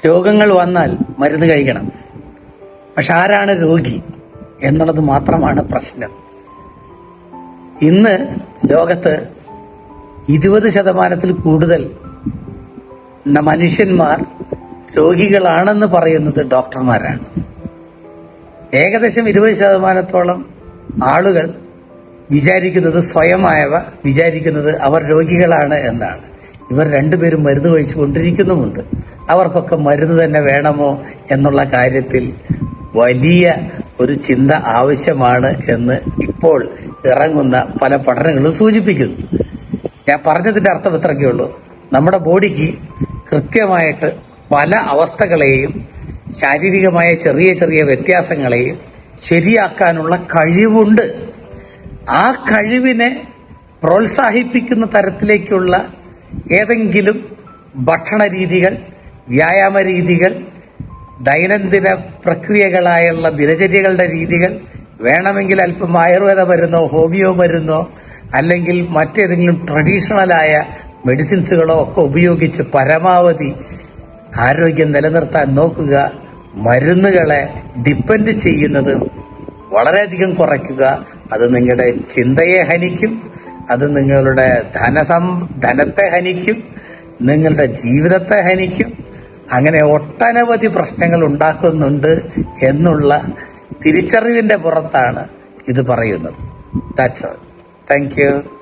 രോഗങ്ങൾ വന്നാൽ മരുന്ന് കഴിക്കണം. പക്ഷെ ആരാണ് രോഗി എന്നുള്ളത് മാത്രമാണ് പ്രശ്നം. ഇന്ന് ലോകത്ത് 20% കൂടുതൽ മനുഷ്യന്മാർ രോഗികളാണെന്ന് പറയുന്നത് ഡോക്ടർമാരാണ്. ഏകദേശം 20%-ഓളം ആളുകൾ വിചാരിക്കുന്നത് അവർ രോഗികളാണ് എന്നാണ്. ഇവർ രണ്ടുപേരും മരുന്ന് കഴിച്ചു കൊണ്ടിരിക്കുന്നുമുണ്ട്. അവർക്കൊക്കെ മരുന്ന് തന്നെ വേണമോ എന്നുള്ള കാര്യത്തിൽ വലിയ ഒരു ചിന്ത ആവശ്യമാണ് എന്ന് ഇപ്പോൾ ഇറങ്ങുന്ന പല പഠനങ്ങളും സൂചിപ്പിക്കുന്നു. ഞാൻ പറഞ്ഞതിൻ്റെ അർത്ഥം ഇത്രയ്ക്കേ ഉള്ളൂ. നമ്മുടെ ബോഡിക്ക് കൃത്യമായിട്ട് പല അവസ്ഥകളെയും ശാരീരികമായ ചെറിയ ചെറിയ വ്യത്യാസങ്ങളെയും ശരിയാക്കാനുള്ള കഴിവുണ്ട്. ആ കഴിവിനെ പ്രോത്സാഹിപ്പിക്കുന്ന തരത്തിലേക്കുള്ള ഏതെങ്കിലും ഭക്ഷണ രീതികൾ, വ്യായാമ രീതികൾ, ദൈനംദിന പ്രക്രിയകളായുള്ള ദിനചര്യകളുടെ രീതികൾ, വേണമെങ്കിൽ അല്പം ആയുർവേദ മരുന്നോ ഹോമിയോ മരുന്നോ അല്ലെങ്കിൽ മറ്റേതെങ്കിലും ട്രഡീഷണലായ മെഡിസിൻസുകളോ ഒക്കെ ഉപയോഗിച്ച് പരമാവധി ആരോഗ്യം നിലനിർത്താൻ നോക്കുക. മരുന്നുകളെ ഡിപ്പെൻഡ് ചെയ്യുന്നത് വളരെയധികം കുറയ്ക്കുക. അത് നിങ്ങളുടെ ചിന്തയെ ഹനിക്കും, അത് നിങ്ങളുടെ ധനത്തെ ഹനിക്കും, നിങ്ങളുടെ ജീവിതത്തെ ഹനിക്കും. അങ്ങനെ ഒട്ടനവധി പ്രശ്നങ്ങൾ ഉണ്ടാക്കുന്നുണ്ട് എന്നുള്ള തിരിച്ചറിവിന്റെ പുറത്താണ് ഇത് പറയുന്നത്. That's all. Thank you.